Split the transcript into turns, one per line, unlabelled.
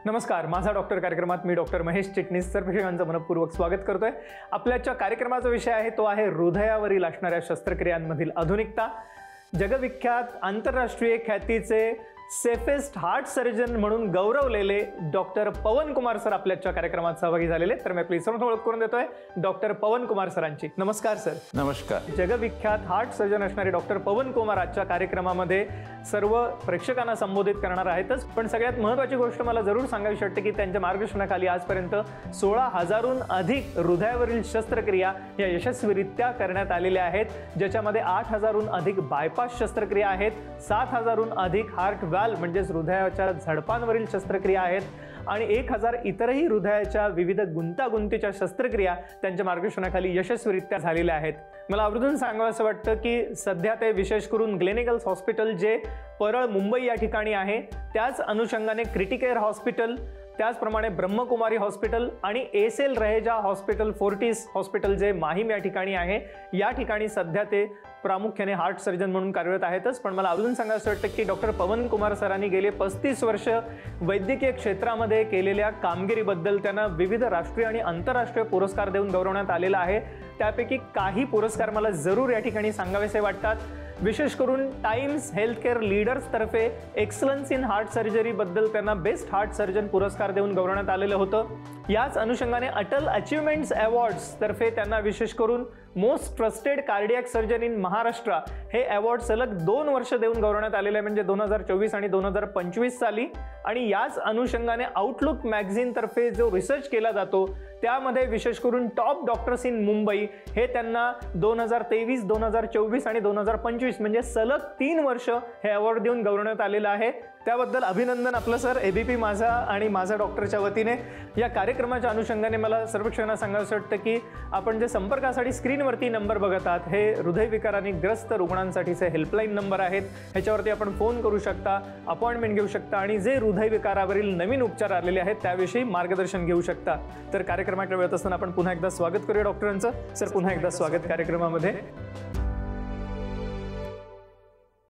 नमस्कार, माझा डॉक्टर कार्यक्रमात मी डॉक्टर महेश चिटणीस सर्वप्रेक्षकांचं मनपूर्वक स्वागत करतोय। आपल्याच्या कार्यक्रमाचा विषय आहे तो आहे हृदयावरील असणाऱ्या शस्त्रक्रियांमधील आधुनिकता। जगविख्यात आंतरराष्ट्रीय ख्यातीचे सेफेस्ट हार्ट सर्जन म्हणून गौरवलेले डॉक्टर पवन कुमार सर आपल्याच्या कार्यक्रमात सहभागी झालेले, तर मी आपली सर्व ओळख करून देतोय डॉक्टर पवन कुमार सरांची। नमस्कार सर।
नमस्कार।
जगविख्यात हार्ट सर्जन असणारे डॉक्टर पवन कुमार आजच्या कार्यक्रमामध्ये सर्व प्रेक्षकांना संबोधित करणार आहेतच, पण सगळ्यात महत्त्वाची गोष्ट मला जरूर सांगावीशी वाटते की त्यांच्या मार्गदर्शनाखाली आजपर्यंत 16,000हून अधिक हृदयावरील शस्त्रक्रिया या यशस्वीरित्या करण्यात आलेल्या आहेत, ज्याच्यामध्ये 8,000हून अधिक बायपास शस्त्रक्रिया आहेत, 7,000हून अधिक हार्ट व्हॅल्व्ह म्हणजे हृदयाच्या झडपांवरील शस्त्रक्रिया आहेत आणि 1,000 इतरही हृदयाच्या विविध गुंतागुंतीच्या शस्त्रक्रिया त्यांच्या मार्गदर्शनाखाली यशस्वीरित्या झालेल्या आहेत। मला आवर्जून सांगावंसं वाटतं की सध्या ते विशेष करून ग्लेनिगल्स हॉस्पिटल जे परळ मुंबई या ठिकाणी आहे, त्याच अनुषंगाने क्रिटिकेअर हॉस्पिटल, त्याचप्रमाणे ब्रह्मकुमारी हॉस्पिटल आणि Essel Raheja hospital, Fortis hospital जे माहीम या ठिकाणी आहे, या ठिकाणी सध्या ते प्रामुख्याने हार्ट सर्जन म्हणून कार्यरत आहेतच। पण मला अजून सांगायचं वाटतं की डॉक्टर पवन कुमार सरांनी गेले 35 वर्ष वैद्यकीय क्षेत्रामध्ये केलेल्या कामगिरीबद्दल त्यांना विविध राष्ट्रीय आणि आंतरराष्ट्रीय पुरस्कार देऊन गौरवण्यात आलेला आहे। त्यापैकी काही पुरस्कार मला जरूर या ठिकाणी सांगावेसे वाटतात। विशेष करून टाइम्स हेल्थकेअर लीडर्स तर्फे एक्सलन्स इन हार्ट सर्जरी बद्दल त्यांना बेस्ट हार्ट सर्जन पुरस्कार देऊन गौरवण्यात आलेलं होतं। याच अनुषंगाने अटल अचीवमेंट्स अवॉर्ड्स तर्फे त्यांना विशेष करून most trusted cardiac surgeon in Maharashtra हे अवॉर्ड सलग 2 वर्ष देऊन गौरवण्यात आलेले, म्हणजे 2024 आणि 2025 साली। आणि याच अनुषंगाने आउटलुक मॅगझिन तर्फे जो रिसर्च केला जातो त्यामध्ये विशेष करून टॉप डॉक्टर्स इन मुंबई हे त्यांना 2023, 2024 आणि 2025 म्हणजे सलग 3 वर्ष हे अवॉर्ड देऊन गौरवण्यात आलेलं आहे। त्याबद्दल अभिनंदन आपलं सर। एबीपी माझा आणि माझा डॉक्टरच्या वतीने या कार्यक्रमाच्या अनुषंगाने मला सर्वेक्षणाला सांगायचं वाटतं की आपण जे संपर्कासाठी स्क्रीनवरती नंबर बघत आहात हे हृदयविकाराने ग्रस्त रुग्णांसाठीचे हेल्पलाईन नंबर आहेत। ह्याच्यावरती आपण फोन करू शकता, अपॉइंटमेंट घेऊ शकता आणि जे हृदयविकारावरील नवीन उपचार आलेले आहेत त्याविषयी मार्गदर्शन घेऊ शकता। तर कार्यक्रमाकडे वेळत असताना आपण पुन्हा एकदा स्वागत करूया डॉक्टरांचं। सर पुन्हा एकदा स्वागत कार्यक्रमामध्ये।